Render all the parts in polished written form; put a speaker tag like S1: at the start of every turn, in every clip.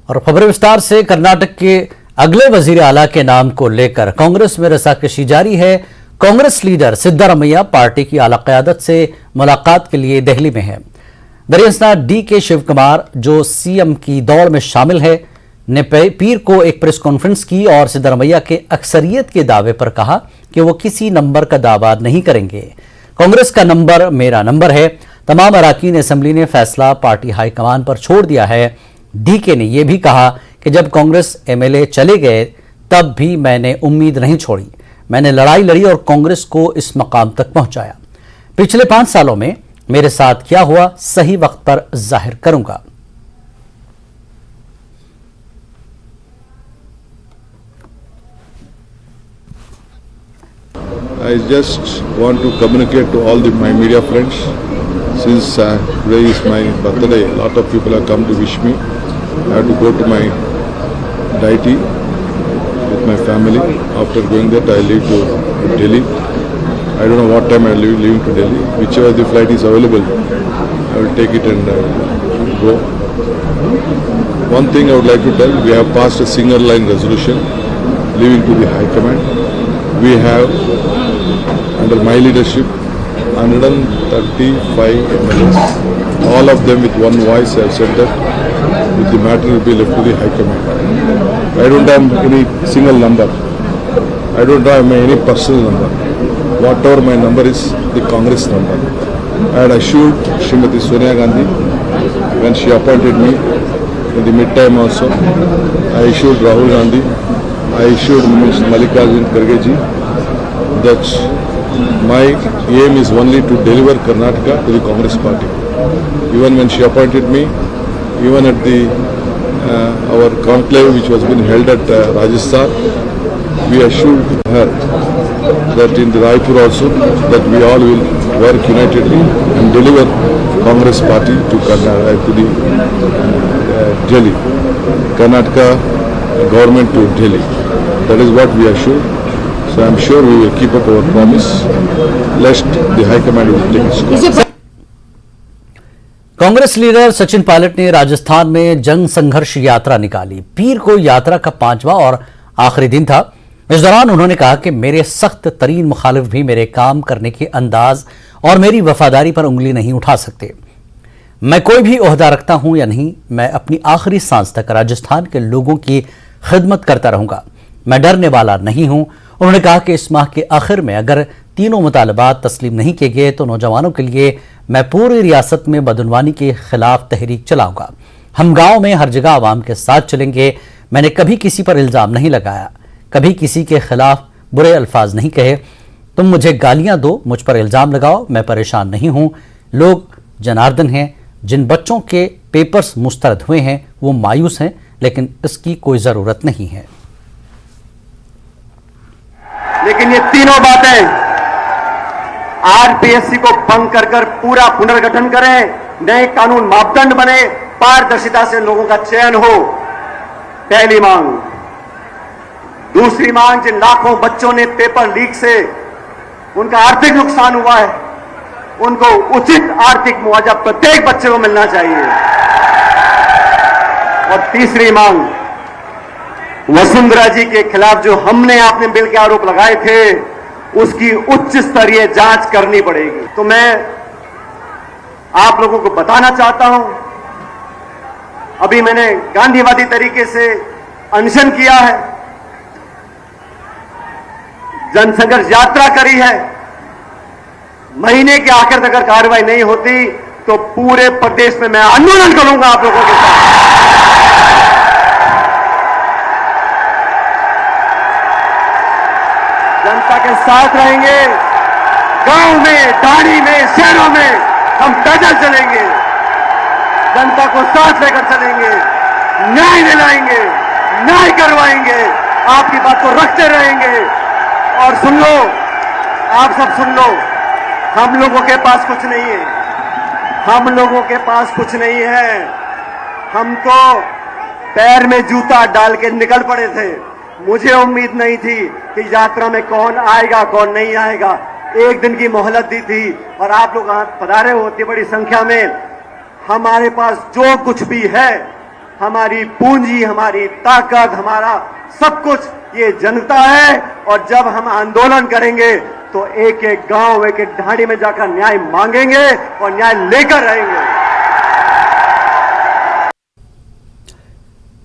S1: और खबर विस्तार से कर्नाटक के अगले वजीर आला के नाम को लेकर कांग्रेस में रसाकशी जारी है। कांग्रेस लीडर सिद्धारमैया पार्टी की आला क़यादत से मुलाकात के लिए दिल्ली में है। दरियासना डी.के. शिव कुमार, जो सीएम की दौड़ में शामिल है, ने पीर को एक प्रेस कॉन्फ्रेंस की और सिद्धारमैया के अक्सरियत के दावे पर कहा कि वो किसी नंबर का दावा नहीं करेंगे। कांग्रेस का नंबर मेरा नंबर है। तमाम अराकीन असेंबली ने फैसला पार्टी हाईकमान पर छोड़ दिया है। डी.के. ने यह भी कहा कि जब कांग्रेस एमएलए चले गए तब भी मैंने उम्मीद नहीं छोड़ी। मैंने लड़ाई लड़ी और कांग्रेस को इस मकाम तक पहुंचाया। पिछले 5 सालों में मेरे साथ क्या हुआ सही वक्त पर जाहिर करूंगा।
S2: I just want to communicate to all my media friends. Since today is my birthday, a lot of people have come to wish me. I have to go to my deity with my family. After going that, I leave to Delhi. I don't know what time I will be leaving to Delhi. Whichever the flight is available, I will take it and go. One thing I would like to tell, we have passed a single line resolution leaving to the High Command. We have, under my leadership, 135 MLAs. All of them with one voice have said that the matter will be left to the High Command. I don't have any single number. I don't have any personal number. Whatever my number is, the Congress number. I had assured Srimati Sonia Gandhi when she appointed me in the mid-time also. I assured Rahul Gandhi. I assured Mr. Mallikarjun Kharge ji that my aim is only to deliver Karnataka to the Congress party. Even when she appointed me, even at the our conclave which was being held at Rajasthan, we assured her that in the Raipur also that we all will work unitedly and deliver Congress party to the Delhi, Karnataka government to Delhi. That is what we assured. So I am sure we will keep up our promise, lest the High Command will take its course.
S1: Congress leader Sachin Pilot ने राजस्थान में जंग संघर्ष यात्रा निकाली। पीर को यात्रा का 5वां और आखिरी दिन था। इस दौरान उन्होंने कहा कि मेरे सख्त तरीन मुखालिफ भी मेरे काम करने के अंदाज और मेरी वफादारी पर उंगली नहीं उठा सकते। मैं कोई भी ओहदा रखता हूं या नहीं, मैं अपनी आखिरी सांस तक राजस्थान के लोगों की खिदमत करता रहूंगा। मैं डरने वाला नहीं हूं। उन्होंने कहा कि इस माह के आखिर में अगर तीनों मुतालबात तस्लीम नहीं किए गए तो नौजवानों के लिए मैं पूरी रियासत में बदनवानी के खिलाफ तहरीक चलाऊंगा। हम गांव में हर जगह आवाम के साथ चलेंगे। मैंने कभी किसी पर इल्ज़ाम नहीं लगाया, कभी किसी के खिलाफ बुरे अल्फाज नहीं कहे। तुम मुझे गालियां दो, मुझ पर इल्ज़ाम लगाओ, मैं परेशान नहीं हूं। लोग जनार्दन हैं। जिन बच्चों के पेपर्स मुस्तरद हुए हैं वो मायूस हैं, लेकिन इसकी कोई ज़रूरत नहीं है।
S3: लेकिन ये तीनों बातें आरपीएससी को भंग कर पूरा पुनर्गठन करें, नए कानून मापदंड बने, पारदर्शिता से लोगों का चयन हो, पहली मांग। दूसरी मांग, जिन लाखों बच्चों ने पेपर लीक से उनका आर्थिक नुकसान हुआ है, उनको उचित आर्थिक मुआवजा प्रत्येक बच्चे को मिलना चाहिए। और तीसरी मांग, वसुंधरा जी के खिलाफ जो हमने आपने बिल के आरोप लगाए थे, उसकी उच्च स्तरीय जांच करनी पड़ेगी। तो मैं आप लोगों को बताना चाहता हूं, अभी मैंने गांधीवादी तरीके से अनशन किया है, जनसंघर्ष यात्रा करी है। महीने के आखिर तक अगर कार्रवाई नहीं होती तो पूरे प्रदेश में मैं आंदोलन करूंगा आप लोगों के साथ। जनता के साथ रहेंगे, गांव में, ढाणी में, शहरों में हम पैदल चलेंगे, जनता को साथ लेकर चलेंगे, न्याय दिलाएंगे, न्याय करवाएंगे, आपकी बात को रखते रहेंगे। और सुन लो, आप सब सुन लो, हम लोगों के पास कुछ नहीं है, हम लोगों के पास कुछ नहीं है। हम तो पैर में जूता डाल के निकल पड़े थे। मुझे उम्मीद नहीं थी कि यात्रा में कौन आएगा कौन नहीं आएगा। एक दिन की मोहलत दी थी और आप लोग पधारे होते बड़ी संख्या में। हमारे पास जो कुछ भी है हमारी पूंजी, हमारी ताकत, हमारा सब कुछ ये जनता है। और जब हम आंदोलन करेंगे तो एक एक गांव, एक एक ढाणी में जाकर न्याय मांगेंगे और न्याय लेकर रहेंगे।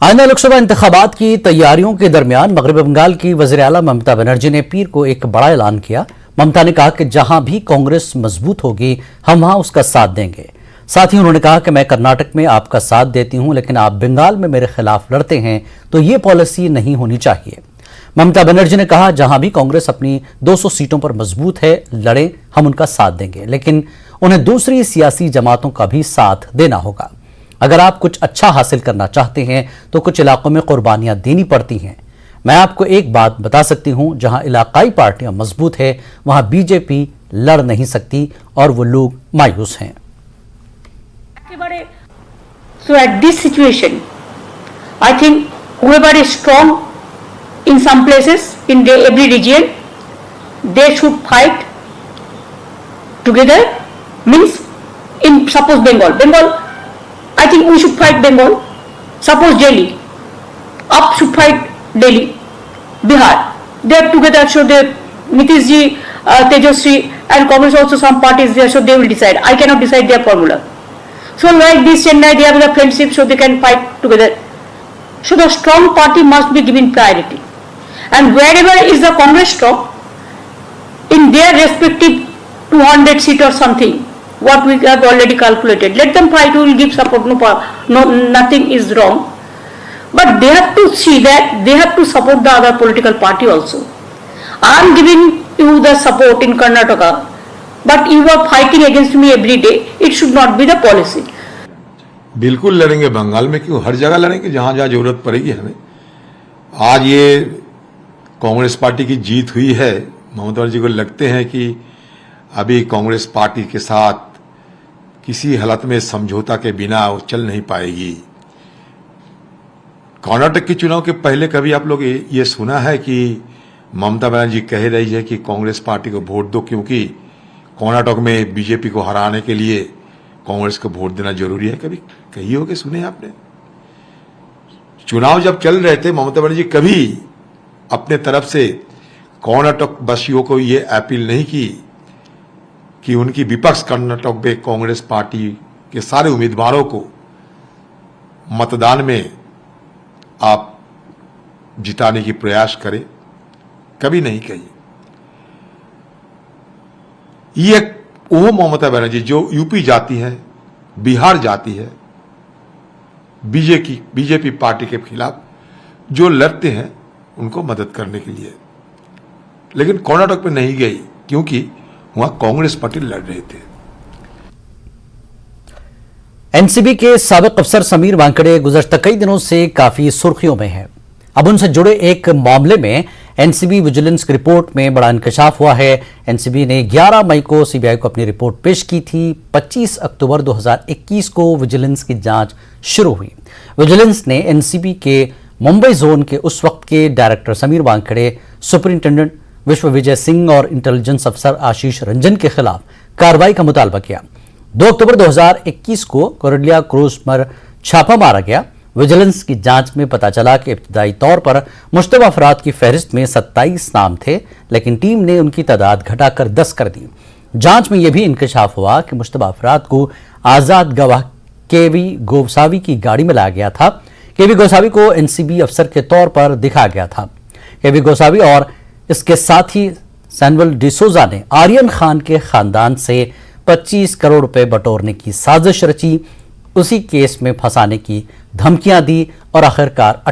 S1: आइंदा लोकसभा इंतखाबात की तैयारियों के दरमियान मगरबी बंगाल की वज़ीर आला ममता बनर्जी ने पीर को एक बड़ा ऐलान किया। ममता ने कहा कि जहां भी कांग्रेस मजबूत होगी हम वहां उसका साथ देंगे। साथ ही उन्होंने कहा कि मैं कर्नाटक में आपका साथ देती हूं, लेकिन आप बंगाल में मेरे खिलाफ लड़ते हैं तो ये पॉलिसी नहीं होनी चाहिए। ममता बनर्जी ने कहा जहां भी कांग्रेस अपनी 200 सीटों पर मजबूत है, लड़े, हम उनका साथ देंगे, लेकिन उन्हें दूसरी सियासी जमातों का भी साथ देना होगा। अगर आप कुछ अच्छा हासिल करना चाहते हैं तो कुछ इलाकों में कुर्बानियां देनी पड़ती हैं। मैं आपको एक बात बता सकती हूं, जहां इलाकाई पार्टियां मजबूत है वहां बीजेपी लड़ नहीं सकती और वो लोग मायूस हैं।
S4: So at this situation, I think whoever is strong in some places in every region, they should fight together. Means in suppose Bengal, I think we should fight Bengal. Suppose Delhi, up should fight Delhi, Bihar. They are together, so they Nitish ji, Tejaswi and Congress also some parties there, so they will decide. I cannot decide their formula. So like this Chennai, they have the friendship, so they can fight together. So the strong party must be given priority. And wherever is the Congress strong, in their respective 200 seat or something, what we have already calculated, let them fight, we will give support, no, nothing is wrong. But they have to see that they have to support the other political party also. I am giving you the support in Karnataka, but you are fighting against me every day. It should not be the policy.
S5: बिल्कुल लड़ेंगे। बंगाल में क्यों, हर जगह लड़ेंगे जहां जहां जरूरत पड़ेगी हमें। आज ये कांग्रेस पार्टी की जीत हुई है, ममता बनर्जी को लगते हैं कि अभी कांग्रेस पार्टी के साथ किसी हालत में समझौता के बिना वो चल नहीं पाएगी। कर्नाटक के चुनाव के पहले कभी आप लोग ये सुना है कि ममता बनर्जी कह रही है कि कांग्रेस पार्टी को वोट दो, क्योंकि कर्नाटक में बीजेपी को हराने के लिए कांग्रेस को वोट देना जरूरी है? कभी कही हो कि सुने आपने? चुनाव जब चल रहे थे ममता बनर्जी कभी अपने तरफ से कर्नाटक वासियों को ये अपील नहीं की कि उनकी विपक्ष कर्नाटक में कांग्रेस पार्टी के सारे उम्मीदवारों को मतदान में आप जिताने की प्रयास करें। कभी नहीं कही। ये वो ममता बनर्जी जो यूपी जाती है, बिहार जाती है, बीजेपी पार्टी के खिलाफ जो लड़ते हैं उनको मदद करने के लिए, लेकिन कर्नाटक में नहीं गई क्योंकि वहां कांग्रेस पार्टी लड़ रहे थे।
S1: एनसीबी के साबिक अफसर समीर वानखेड़े गुज़श्ता कई दिनों से काफी सुर्खियों में हैं। अब उनसे जुड़े एक मामले में एनसीबी विजिलेंस की रिपोर्ट में बड़ा इंकशाफ हुआ है। एनसीबी ने 11 मई को सीबीआई को अपनी रिपोर्ट पेश की थी। 25 अक्टूबर 2021 को विजिलेंस की जांच शुरू हुई। विजिलेंस ने एनसीबी के मुंबई जोन के उस वक्त के डायरेक्टर समीर वानखेड़े, सुपरिंटेंडेंट विश्वविजय सिंह और इंटेलिजेंस अफसर आशीष रंजन के खिलाफ कार्रवाई का मुतालबा किया। 2 अक्टूबर 2021 को कोरडिया क्रूज पर छापा मारा गया। विजिलेंस की जांच में पता चला कि इब्तदाई तौर पर मुश्तबा अफराद की फहरिस्त में 27 नाम थे, लेकिन टीम ने उनकी तादाद घटाकर 10 कर दी। जांच में यह भी इंकशाफ हुआ कि मुश्तबा अफराद को आजाद गवाह केवी गोसावी की गाड़ी में लाया गया था। केवी गोसावी को एनसीबी अफसर के तौर पर दिखाया गया था। केवी गोसावी और इसके साथी सैमुअल डिसोजा ने आर्यन खान के खानदान से 25 करोड़ रुपए बटोरने की साजिश रची, उसी केस में फंसाने की धमकियां दी और आखिरकार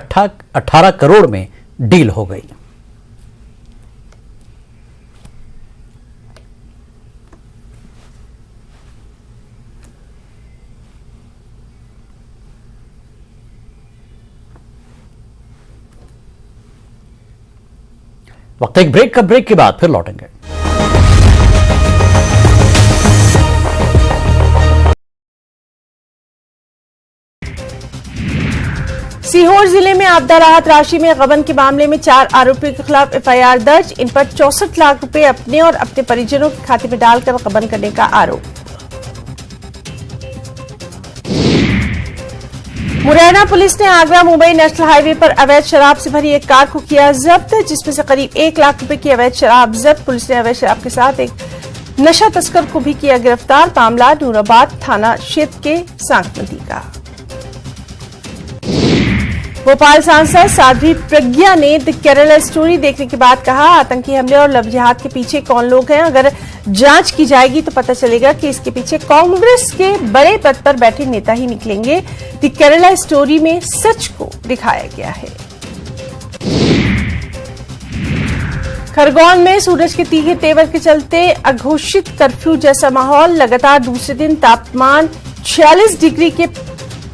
S1: 18 करोड़ में डील हो गई। वक्त एक ब्रेक का, ब्रेक के बाद फिर लौटेंगे।
S6: सीहोर जिले में आपदा राहत राशि में गबन के मामले में 4 आरोपियों के खिलाफ एफआईआर दर्ज। इन पर 64 लाख रुपए अपने और अपने परिजनों के खाते में डालकर गबन करने का आरोप। मुरैना पुलिस ने आगरा मुंबई नेशनल हाईवे पर अवैध शराब से भरी एक कार को किया जब्त, जिसमें से करीब 1 लाख रुपए की अवैध शराब जब्त। पुलिस ने अवैध शराब के साथ एक नशा तस्कर को भी किया गिरफ्तार। मामला नूराबाद थाना क्षेत्र के सांक नदी का। भोपाल सांसद साध्वी प्रज्ञा ने द केरला स्टोरी देखने के बाद कहा, आतंकी हमले और लव जिहाद के पीछे कौन लोग हैं। अगर जांच की जाएगी तो पता चलेगा कि इसके पीछे कांग्रेस के बड़े पद पर बैठे नेता ही निकलेंगे। द केरला स्टोरी में सच को दिखाया गया है। खरगोन में सूरज के तीखे तेवर के चलते अघोषित कर्फ्यू जैसा माहौल। लगातार दूसरे दिन तापमान 46 डिग्री के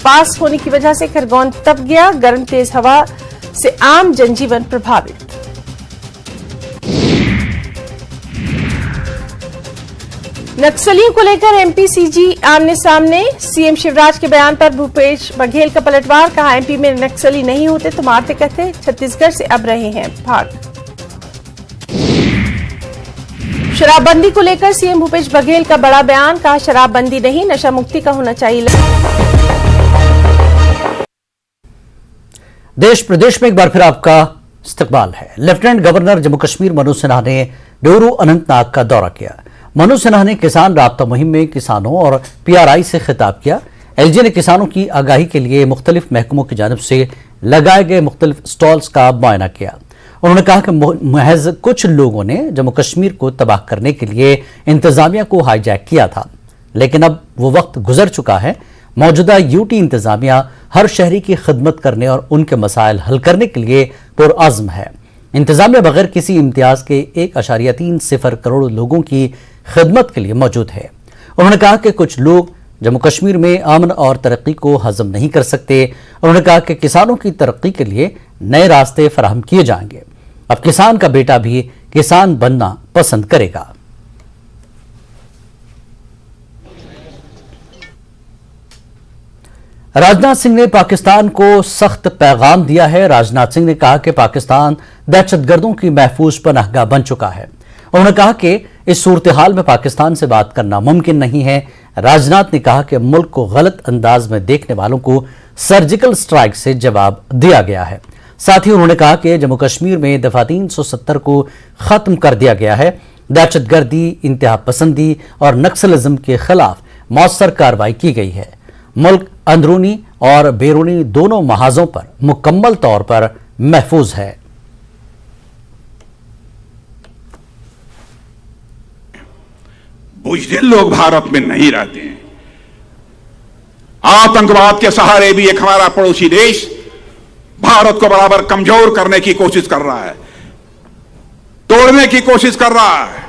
S6: पास होने की वजह से खरगोन तप गया। गर्म तेज हवा से आम जनजीवन प्रभावित। नक्सलियों को लेकर एमपी सीजी आमने सामने। सीएम शिवराज के बयान पर भूपेश बघेल का पलटवार। कहा, एमपी में नक्सली नहीं होते तो मारते कहते। छत्तीसगढ़ से अब रहे हैं भाग। शराबबंदी को लेकर सीएम भूपेश बघेल का बड़ा बयान। कहा, शराबबंदी नहीं, नशा मुक्ति का होना चाहिए।
S1: देश प्रदेश में एक बार फिर आपका इस्तकबाल है। लेफ्टिनेंट गवर्नर जम्मू कश्मीर मनोज सिन्हा ने डोरू अनंतनाग का दौरा किया। मनोज सिन्हा ने किसान राब्ता मुहिम में किसानों और पीआरआई से खिताब किया। एलजी ने किसानों की आगाही के लिए मुख्तलिफ महकमों की जानिब से लगाए गए मुख्तलिफ स्टॉल्स का मुआयना किया। उन्होंने कहा कि महज कुछ लोगों ने जम्मू कश्मीर को तबाह करने के लिए इंतजामिया को हाईजैक किया था, लेकिन अब वो वक्त गुजर चुका है। मौजूदा यूटी इंतजामिया हर शहरी की खिदमत करने और उनके मसाइल हल करने के लिए पुरअज़्म है। इंतजामिया बगैर किसी इम्तियाज के 1.30 करोड़ लोगों की खिदमत के लिए मौजूद है। उन्होंने कहा कि कुछ लोग जम्मू कश्मीर में अमन और तरक्की को हजम नहीं कर सकते। उन्होंने कहा कि किसानों की तरक्की के लिए नए रास्ते फराहम किए जाएंगे। अब किसान का बेटा भी किसान बनना पसंद करेगा। राजनाथ सिंह ने पाकिस्तान को सख्त पैगाम दिया है। राजनाथ सिंह ने कहा कि पाकिस्तान दहशतगर्दों की महफूज पनाहगाह बन चुका है। उन्होंने कहा कि इस सूरत हाल में पाकिस्तान से बात करना मुमकिन नहीं है। राजनाथ ने कहा कि मुल्क को गलत अंदाज में देखने वालों को सर्जिकल स्ट्राइक से जवाब दिया गया है। साथ ही उन्होंने कहा कि जम्मू कश्मीर में दफा 370 को खत्म कर दिया गया है। दहशतगर्दी, इंतहा पसंदी और नक्सलिज्म के खिलाफ मौसर कार्रवाई की गई है। मुल्क अंदरूनी और बैरूनी दोनों महाजों पर मुकम्मल तौर पर महफूज है।
S7: बुज़दिल लोग भारत में नहीं रहते हैं। आतंकवाद के सहारे भी एक हमारा पड़ोसी देश भारत को बराबर कमजोर करने की कोशिश कर रहा है, तोड़ने की कोशिश कर रहा है,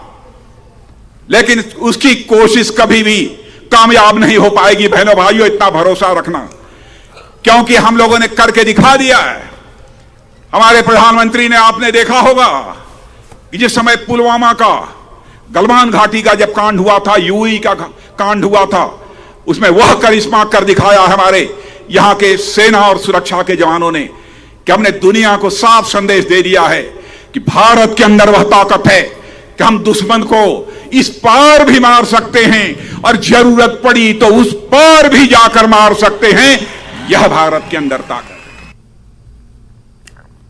S7: लेकिन उसकी कोशिश कभी भी कामयाब नहीं हो पाएगी। बहनों भाइयों, इतना भरोसा रखना, क्योंकि हम लोगों ने करके दिखा दिया है। हमारे प्रधानमंत्री ने, आपने देखा होगा कि जिस समय पुलवामा का, गलवान घाटी का जब कांड हुआ था, यूई का कांड हुआ था, उसमें वह करिश्मा कर दिखाया हमारे यहां के सेना और सुरक्षा के जवानों ने कि हमने दुनिया को साफ संदेश दे दिया है कि भारत के अंदर वह ताकत है कि हम दुश्मन को इस पार भी मार सकते हैं और जरूरत पड़ी तो उस पार भी जाकर मार सकते हैं। यह भारत के अंदर ताकत है।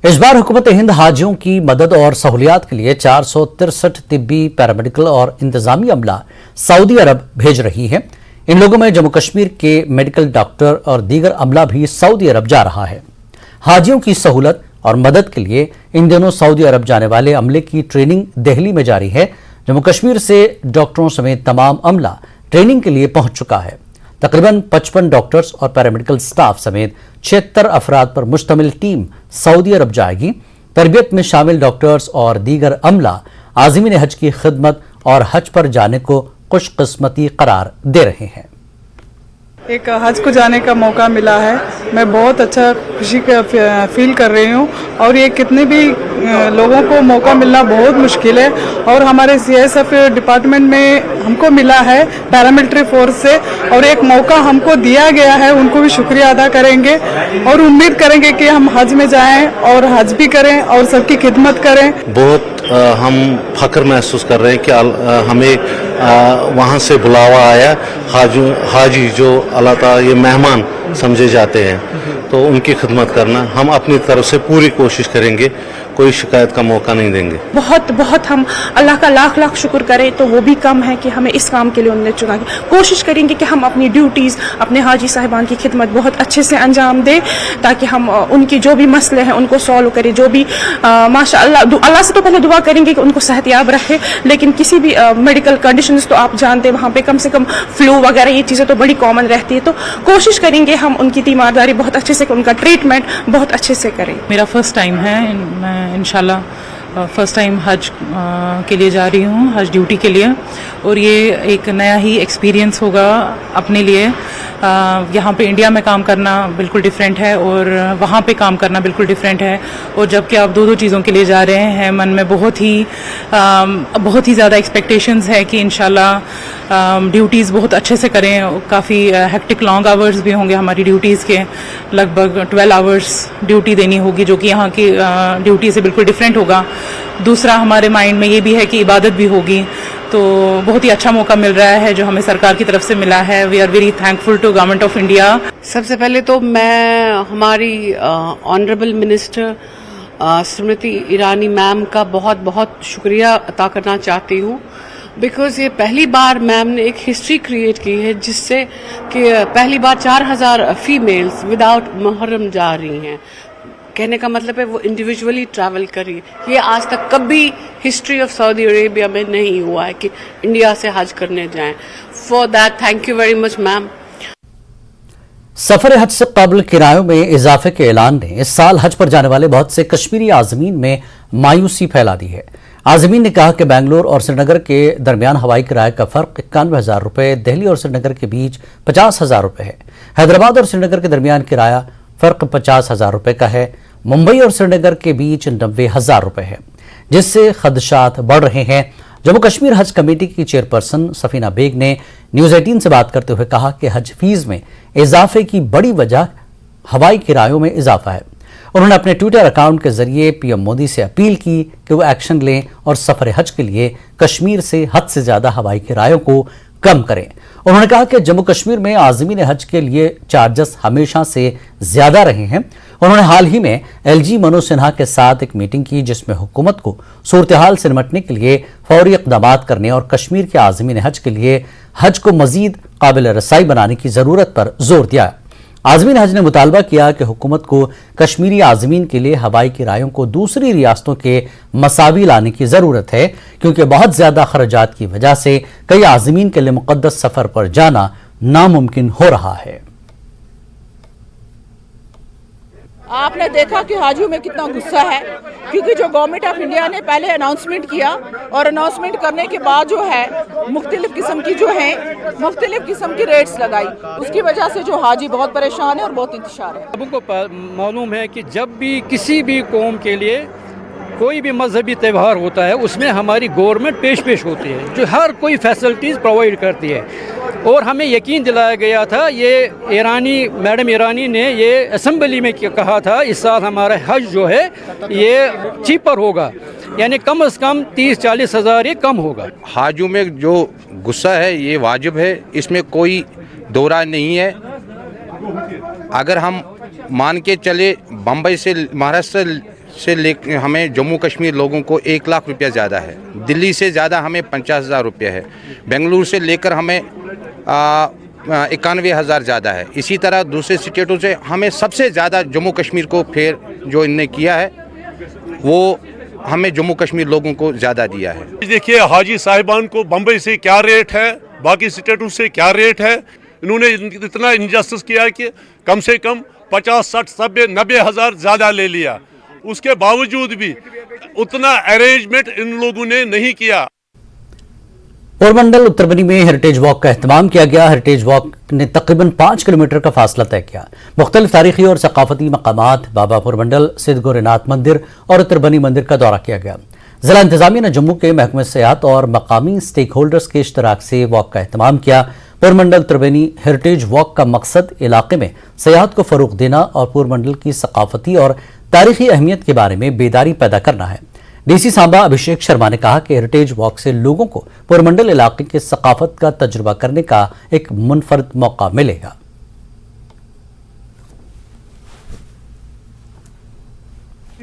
S1: इस बार हुकूमत हिंद हाजियों की मदद और सहूलियात के लिए 463 तिब्बी, पैरामेडिकल और इंतजामी अमला सऊदी अरब भेज रही है। इन लोगों में जम्मू कश्मीर के मेडिकल डॉक्टर और दीगर अमला भी सऊदी अरब जा रहा है। हाजियों की सहूलत और मदद के लिए इन दिनों सऊदी अरब जाने वाले अमले की ट्रेनिंग दिल्ली में जारी है। जम्मू कश्मीर से डॉक्टरों समेत तमाम अमला ट्रेनिंग के लिए पहुंच चुका है। तकरीबन 55 डॉक्टर्स और पैरामेडिकल स्टाफ समेत 76 अफराद पर मुश्तमिल टीम सऊदी अरब जाएगी। तरबियत में शामिल डॉक्टर्स और दीगर अमला आज़मीन हज की खिदमत और हज पर जाने को खुशकिस्मती करार दे रहे हैं।
S8: एक हज को जाने का मौका मिला है, मैं बहुत अच्छा खुशी फील कर रही हूँ। और ये कितने भी लोगों को मौका मिलना बहुत मुश्किल है, और हमारे सीएसएफ डिपार्टमेंट में हमको मिला है पैरामिलिट्री फोर्स से, और एक मौका हमको दिया गया है। उनको भी शुक्रिया अदा करेंगे और उम्मीद करेंगे कि हम हज में जाएं और हज भी करें और सबकी खिदमत करें।
S9: बहुत हम फख्र महसूस कर रहे हैं कि हमें वहाँ से बुलावा आया। हाजी जो अल्लाह ताला ये मेहमान समझे जाते हैं, तो उनकी खिदमत करना हम अपनी तरफ से पूरी कोशिश करेंगे, कोई शिकायत का मौका नहीं देंगे।
S10: बहुत बहुत हम अल्लाह का लाख लाख शुक्र करें तो वो भी कम है कि हमें इस काम के लिए उन्होंने चुना। कोशिश करेंगे कि हम अपनी ड्यूटीज़, अपने हाजी साहिबान की खिदमत बहुत अच्छे से अंजाम दें, ताकि हम उनकी जो भी मसले हैं उनको सॉल्व करें। जो भी माशाअल्लाह अल्लाह से तो पहले दुआ करेंगे कि उनको सेहतयाब रखे, लेकिन किसी भी मेडिकल कंडीशंस तो आप जानते हैं वहाँ पे कम से कम फ्लू वगैरह ये चीज़ें तो बड़ी कॉमन रहती है, तो कोशिश करेंगे हम उनकी तीमारदारी बहुत अच्छे से, उनका ट्रीटमेंट बहुत अच्छे से करें।
S11: मेरा फर्स्ट टाइम है, मैं इंशाल्लाह फ़र्स्ट टाइम हज के लिए जा रही हूँ, हज ड्यूटी के लिए, और ये एक नया ही एक्सपीरियंस होगा अपने लिए। यहाँ पे इंडिया में काम करना बिल्कुल डिफरेंट है और वहाँ पे काम करना बिल्कुल डिफरेंट है, और जबकि आप दो चीज़ों के लिए जा रहे हैं, मन में बहुत ही ज़्यादा एक्सपेक्टेशंस है कि इंशाल्लाह ड्यूटीज़ बहुत अच्छे से करें। काफ़ी हेक्टिक लॉन्ग आवर्स भी होंगे हमारी ड्यूटीज़ के, लगभग 12 आवर्स ड्यूटी देनी होगी, जो कि यहाँ की ड्यूटी से बिल्कुल डिफरेंट होगा। दूसरा हमारे माइंड में ये भी है कि इबादत भी होगी, तो बहुत ही अच्छा मौका मिल रहा है जो हमें सरकार की तरफ से मिला है। We are very thankful to government of India.
S12: सबसे पहले तो मैं हमारी honourable minister Smriti Irani ma'am का बहुत बहुत शुक्रिया अदा करना चाहती हूँ, बिकॉज ये पहली बार मैम ने एक हिस्ट्री क्रिएट की है, जिससे कि पहली बार 4000 फीमेल्स विदाउट मुहर्रम जा रही हैं। कहने का मतलब है वो इंडिविजुअली ट्रैवल करी। ये आज तक कभी हिस्ट्री ऑफ सऊदी अरेबिया में नहीं हुआ है कि इंडिया से हज करने जाएं। For that thank you very much ma'am.
S1: सफर हज से कबल किरायों में इजाफे के ऐलान ने इस साल हज पर जाने वाले बहुत से कश्मीरी आज़मीन में मायूसी फैला दी है। आज़मीन ने कहा कि बेंगलोर और श्रीनगर के दरमियान हवाई किराए का फर्क 91,000 रुपये, दिल्ली और श्रीनगर के बीच 50,000 रुपये है। हैदराबाद और श्रीनगर के दरमियान किराया फर्क 50,000 रुपये का है। मुंबई और श्रीनगर के बीच 90,000 रुपये है, जिससे खदशात बढ़ रहे हैं। जम्मू कश्मीर हज कमेटी की चेयरपर्सन सफीना बेग ने न्यूज़ 18 से बात करते हुए कहा कि हज फीस में इजाफे की बड़ी वजह हवाई किरायों में इजाफा है। उन्होंने अपने ट्विटर अकाउंट के जरिए पीएम मोदी से अपील की कि वो एक्शन लें और सफर हज के लिए कश्मीर से हद से ज्यादा हवाई किरायों को कम करें। उन्होंने कहा कि जम्मू कश्मीर में आज़मीन हज के लिए चार्जेस हमेशा से ज्यादा रहे हैं। उन्होंने हाल ही में एलजी मनोज सिन्हा के साथ एक मीटिंग की, जिसमें हुकूमत को सूरत हाल से निपटने के लिए फौरी इक़दाम करने और कश्मीर के आज़मीन हज के लिए हज को मजीद काबिल रसाई बनाने की जरूरत पर जोर दिया। आज़मीन हज ने मुतालबा किया कि हुकूमत को कश्मीरी आज़मीन के लिए हवाई किरायों को दूसरी रियासतों के मसावी लाने की जरूरत है, क्योंकि बहुत ज्यादा खर्चात की वजह से कई आज़मीन के लिए मुक़द्दस सफर पर जाना नामुमकिन हो रहा है।
S13: आपने देखा कि हाजियों में कितना गुस्सा है, क्योंकि जो गवर्नमेंट ऑफ इंडिया ने पहले अनाउंसमेंट किया और अनाउंसमेंट करने के बाद जो है मुख्तलिफ किस्म की रेट्स लगाई, उसकी वजह से जो हाजी बहुत परेशान है और बहुत इंतशार है।
S14: सबको मालूम है कि जब भी किसी भी कौम के लिए कोई भी मजहबी त्यौहार होता है, उसमें हमारी गवर्नमेंट पेश होती है, जो हर कोई फैसिलिटीज़ प्रोवाइड करती है। और हमें यकीन दिलाया गया था, ये मैडम ईरानी ने ये असेंबली में कहा था, इस साल हमारा हज जो है ये चीपर होगा, यानी कम से कम 30-40 हज़ार ये कम होगा।
S15: हाजियों में जो गुस्सा है ये वाजिब है, इसमें कोई दो राय नहीं है। अगर हम मान के चले बम्बई से महाराष्ट्र से लेकर हमें जम्मू कश्मीर लोगों को 1 लाख रुपया ज़्यादा है, दिल्ली से ज़्यादा हमें 50,000 रुपया है, बेंगलुरु से लेकर हमें 91,000 ज़्यादा है। इसी तरह दूसरे स्टेटों से हमें सबसे ज़्यादा जम्मू कश्मीर को फेयर जो इनने किया है वो हमें जम्मू कश्मीर लोगों को ज़्यादा दिया है।
S16: देखिए हाजी साहिबान को बम्बई से क्या रेट है, बाकी स्टेटों से क्या रेट है। इन्होंने इतना इनजस्टिस किया है कि कम से कम 50-60-90 हज़ार ज़्यादा ले लिया, उसके बावजूद भी उतना अरेंजमेंट इन लोगों ने नहीं किया।
S1: पोरबंदर उत्तरबनी में हेरिटेज वॉक का एहतमाम किया गया। हेरिटेज वॉक ने तकरीबन 5 किलोमीटर का फासला तय किया। मुख्तलिफ तारीखी और सकाफती मकामात, बाबा पोरबंदर, सिद्ध गौरीनाथ मंदिर और उत्तरबनी मंदिर का दौरा किया गया। जिला इंतजामिया ने जम्मू के महकमे सेहत और मकामी स्टेक होल्डर्स के इश्तराक से वॉक का एहतमाम किया। पोरबंदर उत्तरबनी हेरिटेज वॉक का मकसद इलाके में सियाहत को फरोग देना और पोरबंदर की सकाफती और तारीखी अहमियत के बारे में बेदारी पैदा करना है। डीसी सांबा अभिषेक शर्मा ने कहा कि हेरिटेज वॉक से लोगों को पुरमंडल इलाके की सकाफत का तजुर्बा करने का एक मुनफरद मौका मिलेगा।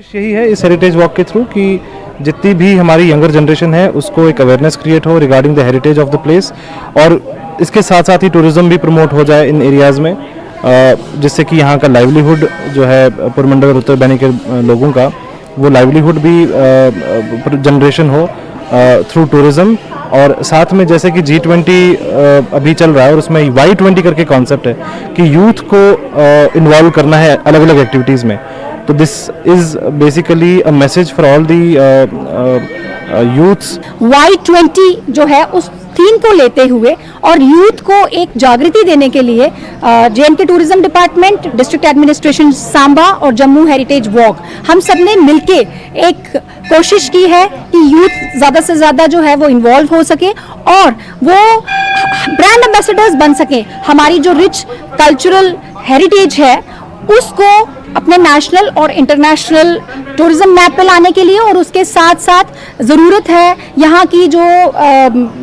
S17: यही है इस हेरिटेज वॉक के थ्रू कि जितनी भी हमारी यंगर जनरेशन है उसको एक अवेयरनेस क्रिएट हो regarding the heritage of the place, और इसके साथ साथ ही टूरिज्म भी प्रमोट हो जाए इन एरियाज़ में, जिससे कि यहाँ का लाइवलीहुड जो है पुरमंडल और उत्तर बैनी के लोगों का, वो लाइवलीहुड भी जनरेशन हो थ्रू टूरिज्म। और साथ में जैसे कि G20 अभी चल रहा है और उसमें Y20 करके कॉन्सेप्ट है कि यूथ को इन्वॉल्व करना है अलग अलग एक्टिविटीज़ में। तो this is basically a message for all the youths.
S4: Y20 जो है उस थीम को लेते हुए और यूथ को एक जागृति देने के लिए JNK tourism department, district administration Samba और जम्मू हेरिटेज वॉक, हम सब ने मिलके एक कोशिश की है कि यूथ ज़्यादा से ज़्यादा जो है वो इन्वॉल्व हो सके और वो ब्रांड एम्बेसडर्स बन सके। हमारी जो रिच कल्चरल हेरिटेज है उसको अपने नेशनल और इंटरनेशनल टूरिज्म मैप पे लाने के लिए, और उसके साथ साथ ज़रूरत है यहाँ की जो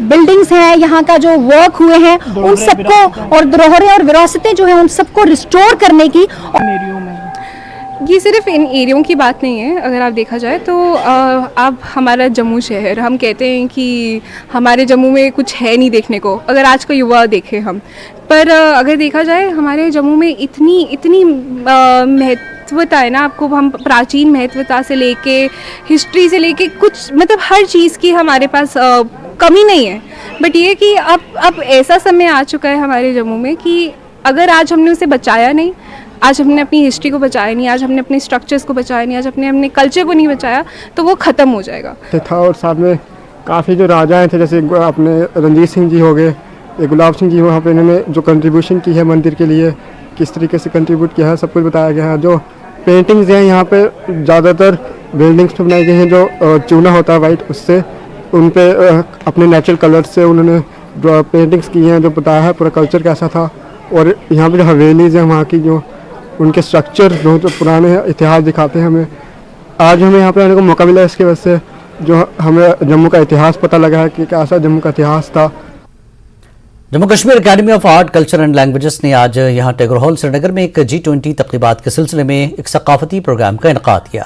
S4: बिल्डिंग्स हैं, यहाँ का जो वर्क हुए हैं उन सबको, और धरोहरें और विरासतें जो हैं उन सबको रिस्टोर करने की।
S18: ये सिर्फ इन एरियों की बात नहीं है, अगर आप देखा जाए तो अब हमारा जम्मू शहर, हम कहते हैं कि हमारे जम्मू में कुछ है नहीं देखने को, अगर आज का युवा देखें हम, पर अगर देखा जाए हमारे जम्मू में इतनी महत्वता है ना, आपको हम प्राचीन महत्वता से लेके हिस्ट्री से लेके कुछ मतलब हर चीज़ की हमारे पास कमी नहीं है। बट ये कि अब ऐसा समय आ चुका है हमारे जम्मू में कि अगर आज हमने उसे बचाया नहीं, आज हमने अपनी हिस्ट्री को बचाया नहीं, आज हमने अपने स्ट्रक्चर्स को बचाया नहीं, आज अपने कल्चर को नहीं बचाया, तो वो ख़त्म हो जाएगा।
S19: था और साथ में काफ़ी जो राजाएं थे, जैसे अपने रंजीत सिंह जी हो गए, गुलाब सिंह जी, वहाँ पे इन्होंने जो कंट्रीब्यूशन की है मंदिर के लिए, किस तरीके से कंट्रीब्यूट किया है, सब कुछ बताया गया है। जो पेंटिंग्स हैं यहाँ पे ज़्यादातर बिल्डिंग्स पे बनाई गई हैं, जो चूना होता है वाइट, उससे उन पे अपने नेचुरल कलर्स से उन्होंने पेंटिंग्स की हैं, जो बताया है पूरा कल्चर कैसा था। और यहाँ पे जो हवेलीज़ हैं वहाँ की, जो उनके स्ट्रक्चर जो पुराने इतिहास दिखाते हैं हमें। आज हमें यहाँ पे आने का मौका मिला, इसकी वजह से जो हमें जम्मू का इतिहास पता लगा है कि कैसा जम्मू का इतिहास था।
S1: Jammu Kashmir academy of art, culture and languages ने आज यहां टैगोर हॉल श्रीनगर में एक G20 तकरीबात के सिलसिले में एक सकाफती प्रोग्राम का इनकाद किया।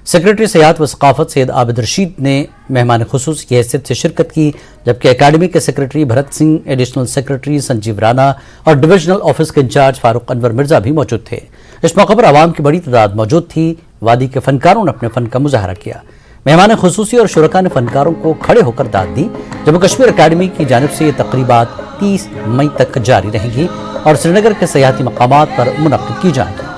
S1: सेक्रेटरी सयाहत व सकाफत सैयद आबिद रशीद ने मेहमान खुसूस की हैसियत से शिरकत की, जबकि एकेडमी के secretary Bharat Singh, additional secretary Sanjeev Rana और डिविजनल ऑफिस के इंचार्ज फारूक अनवर मिर्जा भी मौजूद थे। इस मौके पर आवाम की बड़ी तादाद मौजूद थी। वादी के फनकारों ने अपने फन का मुजाहरा किया। मेहमान खुसूसी और शुरका ने फनकारों को खड़े होकर दाद दी। जम्मू कश्मीर अकादमी की जानिब से ये तकरीबात 30 मई तक जारी रहेंगी और श्रीनगर के सयाहती मकामात पर मुनक्किद की जाएंगी।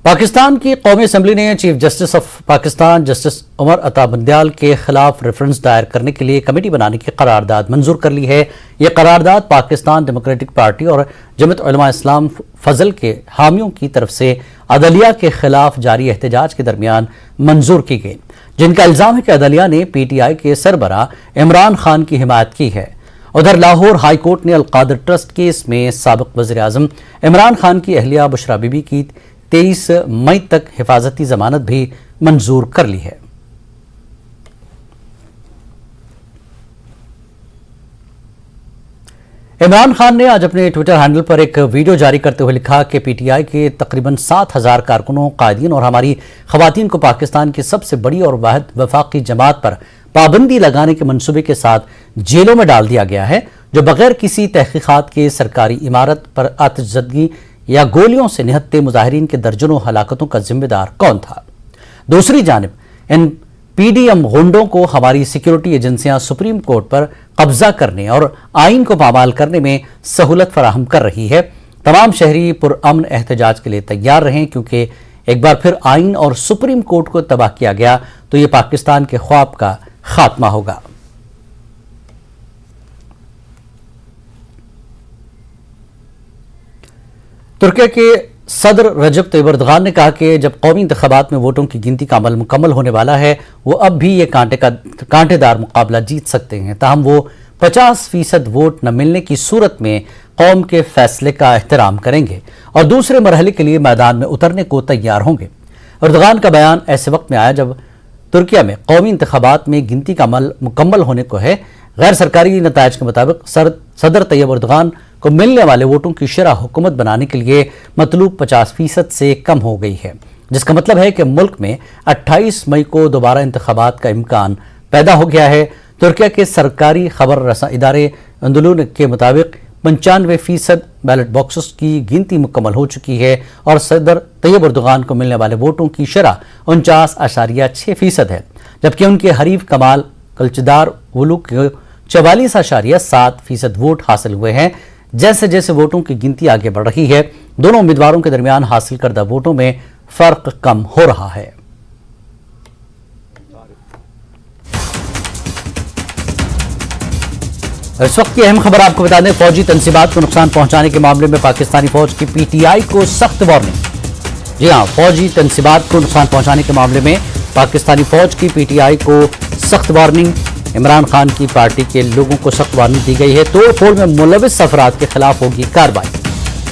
S1: पाकिस्तान की कौमी असम्बली ने chief justice of Pakistan justice Umar Ata Bandial के खिलाफ रेफरेंस दायर करने के लिए कमेटी बनाने की करारदाद मंजूर कर ली है। यह करारदाद पाकिस्तान डेमोक्रेटिक पार्टी और जमीयत उलमा इस्लाम फजल के हामियों की तरफ से अदलिया के खिलाफ जारी एहतजाज के दरमियान मंजूर की गई, जिनका इल्जाम है कि अदलिया ने PTI के सरबरा इमरान खान की हिमायत की है। उधर लाहौर हाई कोर्ट ने अलकादर ट्रस्ट केस में साबिक वज़ीर आज़म इमरान खान की अहलिया बुशरा बीबी की 23 मई तक हिफाजती जमानत भी मंजूर कर ली है। इमरान खान ने आज अपने ट्विटर हैंडल पर एक वीडियो जारी करते हुए लिखा कि PTI के तकरीबन 7,000 कारकुनों, कायदीन और हमारी खवातीन को पाकिस्तान की सबसे बड़ी और वाहिद वफाकी जमात पर पाबंदी लगाने के मंसूबे के साथ जेलों में डाल दिया गया है, जो बगैर किसी तहकीकात के सरकारी इमारत पर आतिशज़दगी या गोलियों से निहत्ते मुजाहिरीन के दर्जनों हलाकतों का जिम्मेदार कौन था। दूसरी जानिब इन PDM गुंडों को हमारी सिक्योरिटी एजेंसियां सुप्रीम कोर्ट पर कब्जा करने और आइन को पामाल करने में सहूलत फराहम कर रही है। तमाम शहरी पुरअमन एहतजाज के लिए तैयार रहें, क्योंकि एक बार फिर आइन और सुप्रीम कोर्ट को तबाह किया गया तो ये पाकिस्तान के ख्वाब का खात्मा होगा। तुर्की के सदर रजब तैयब एर्दोगान ने कहा कि जब कौमी इंतखाबात में वोटों की गिनती का अमल मुकम्मल होने वाला है, वो अब भी ये कांटेदार मुकाबला जीत सकते हैं। ताहम वो 50% वोट न मिलने की सूरत में कौम के फैसले का एहतराम करेंगे और दूसरे मरहले के लिए मैदान में उतरने को तैयार होंगे। एर्दोगान का बयान ऐसे वक्त में आया जब तुर्किया में कौमी इंतखाबात में गिनती का अमल मुकम्मल होने को है। गैर सरकारी नतायज के मुताबिक सदर तैयब एर्दोगान को मिलने वाले वोटों की शरह हुकूमत बनाने के लिए मतलूब 50% से कम हो गई है, जिसका मतलब है कि मुल्क में 28 मई को दोबारा इंतखाबात का इम्कान पैदा हो गया है। तुर्किया के सरकारी खबर रसा इदारे अंदुलून के मुताबिक 95% बैलेट बॉक्सेस की गिनती मुकम्मल हो चुकी है और सदर तैयब एर्दोगान को मिलने वाले वोटों की शरह 49.6% है, जबकि उनके हरीफ कमाल कल्चदार वुलू को 44.7% वोट हासिल हुए हैं। जैसे जैसे वोटों की गिनती आगे बढ़ रही है, दोनों उम्मीदवारों के दरमियान हासिल करदा वोटों में फर्क कम हो रहा है। इस वक्त की अहम खबर आपको बता दें, फौजी तनसीबात को नुकसान पहुंचाने के मामले में पाकिस्तानी फौज की पीटीआई को सख्त वार्निंग। जी हां, फौजी तनसीबात को नुकसान पहुंचाने के मामले में पाकिस्तानी फौज की पीटीआई को सख्त वार्निंग। इमरान खान की पार्टी के लोगों को सख्त वार्निंग दी गई है। तोड़फोड़ में मुलविस अफराद के खिलाफ होगी कार्रवाई।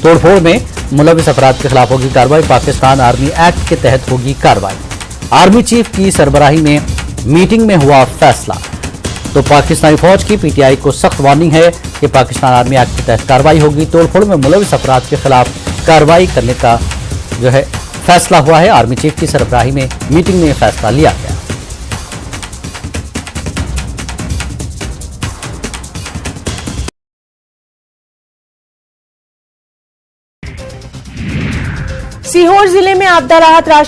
S1: तोड़फोड़ में मुलविस अफराद के खिलाफ होगी कार्रवाई। पाकिस्तान आर्मी एक्ट के तहत होगी कार्रवाई। आर्मी चीफ की सरबराही में मीटिंग में हुआ फैसला। तो पाकिस्तानी फौज की पीटीआई को सख्त वार्निंग है कि पाकिस्तान आर्मी एक्ट के तहत कार्रवाई होगी। तोड़फोड़ में मुलविस अफराद के खिलाफ कार्रवाई करने का जो है फैसला हुआ है। आर्मी चीफ की सरबराही में मीटिंग में यह फैसला लिया गया।
S6: सीहोर जिले में आपदा राहत राशि